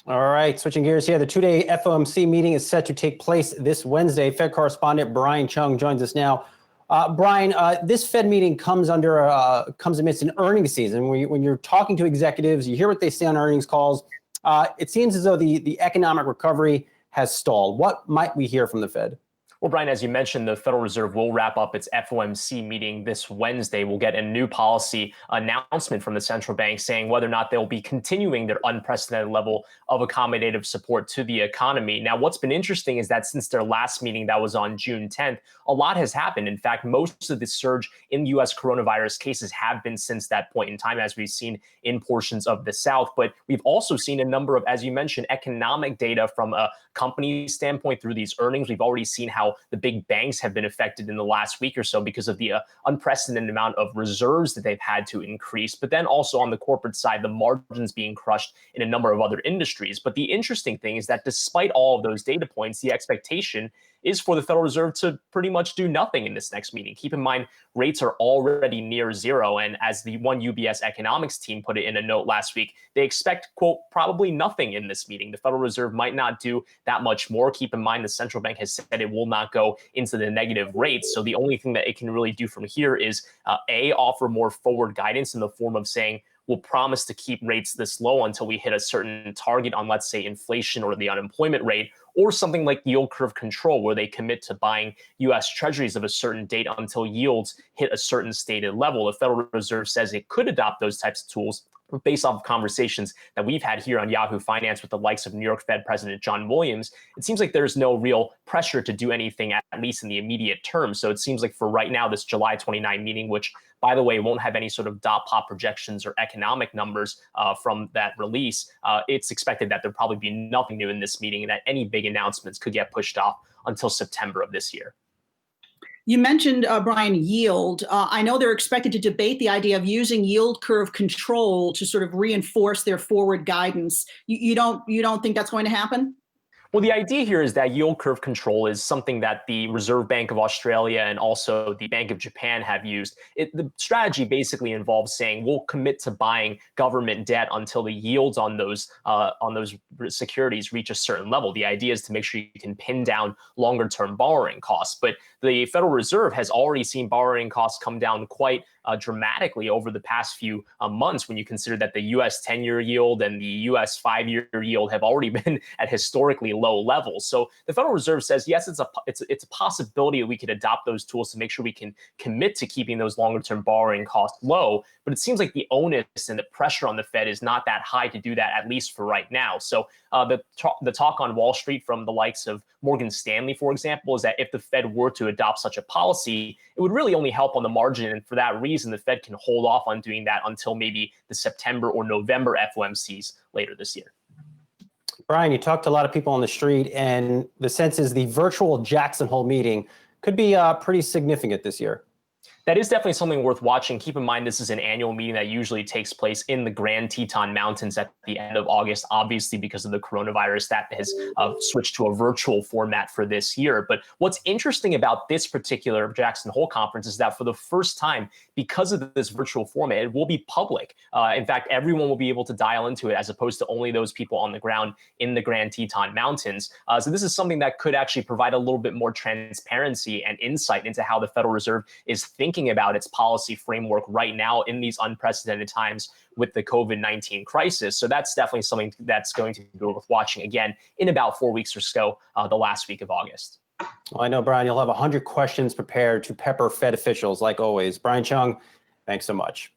All right, switching gears here. The two-day FOMC meeting is set to take place this Wednesday. Fed correspondent Brian Cheung joins us now. Brian, this Fed meeting comes amidst an earnings season. When you're talking to executives, you hear what they say on earnings calls. It seems as though the economic recovery has stalled. What might we hear from the Fed? Well, Brian, as you mentioned, the Federal Reserve will wrap up its FOMC meeting this Wednesday. We'll get a new policy announcement from the central bank saying whether or not they'll be continuing their unprecedented level of accommodative support to the economy. Now, what's been interesting is that since their last meeting, that was on June 10th, a lot has happened. In fact, most of the surge in U.S. coronavirus cases have been since that point in time, as we've seen in portions of the South. But we've also seen a number of, as you mentioned, economic data from a company standpoint through these earnings. We've already seen how the big banks have been affected in the last week or so because of the unprecedented amount of reserves that they've had to increase. But then also on the corporate side, the margins being crushed in a number of other industries. But the interesting thing is that despite all of those data points, the expectation is for the Federal Reserve to pretty much do nothing in this next meeting. Keep in mind, rates are already near zero. And as the one UBS economics team put it in a note last week, they expect, quote, probably nothing in this meeting. The Federal Reserve might not do that much more. Keep in mind, the central bank has said it will not go into the negative rates. So the only thing that it can really do from here is offer more forward guidance in the form of saying, we'll promise to keep rates this low until we hit a certain target on, let's say, inflation or the unemployment rate, or something like yield curve control, where they commit to buying U.S. treasuries of a certain date until yields hit a certain stated level. The Federal Reserve says it could adopt those types of tools based off of conversations that we've had here on Yahoo Finance with the likes of New York Fed President John Williams. It seems like there's no real pressure to do anything, at least in the immediate term. So it seems like for right now, this July 29 meeting, which, by the way, won't have any sort of dot plot projections or economic numbers from that release, it's expected that there'll probably be nothing new in this meeting and that any big announcements could get pushed off until September of this year. You mentioned, Brian, yield. I know they're expected to debate the idea of using yield curve control to sort of reinforce their forward guidance. You don't think that's going to happen? Well, the idea here is that yield curve control is something that the Reserve Bank of Australia and also the Bank of Japan have used. The strategy basically involves saying we'll commit to buying government debt until the yields on those securities reach a certain level. The idea is to make sure you can pin down longer-term borrowing costs. But the Federal Reserve has already seen borrowing costs come down quite dramatically over the past few months when you consider that the U.S. 10-year yield and the U.S. 5-year yield have already been at historically low levels. So the Federal Reserve says, yes, it's a possibility that we could adopt those tools to make sure we can commit to keeping those longer-term borrowing costs low. But it seems like the onus and the pressure on the Fed is not that high to do that, at least for right now. So the talk on Wall Street from the likes of Morgan Stanley, for example, is that if the Fed were to adopt such a policy, it would really only help on the margin. And for that reason, the Fed can hold off on doing that until maybe the September or November FOMCs later this year. Brian, you talked to a lot of people on the street, and the sense is the virtual Jackson Hole meeting could be pretty significant this year. That is definitely something worth watching. Keep in mind, this is an annual meeting that usually takes place in the Grand Teton Mountains at the end of August, obviously because of the coronavirus that has switched to a virtual format for this year. But what's interesting about this particular Jackson Hole conference is that for the first time, because of this virtual format, it will be public. In fact, everyone will be able to dial into it as opposed to only those people on the ground in the Grand Teton Mountains. So this is something that could actually provide a little bit more transparency and insight into how the Federal Reserve is thinking about its policy framework right now in these unprecedented times with the COVID-19 crisis. So that's definitely something that's going to be worth watching again in about 4 weeks or so, the last week of August. Well, I know, Brian, you'll have 100 questions prepared to pepper Fed officials like always. Brian Cheung, thanks so much.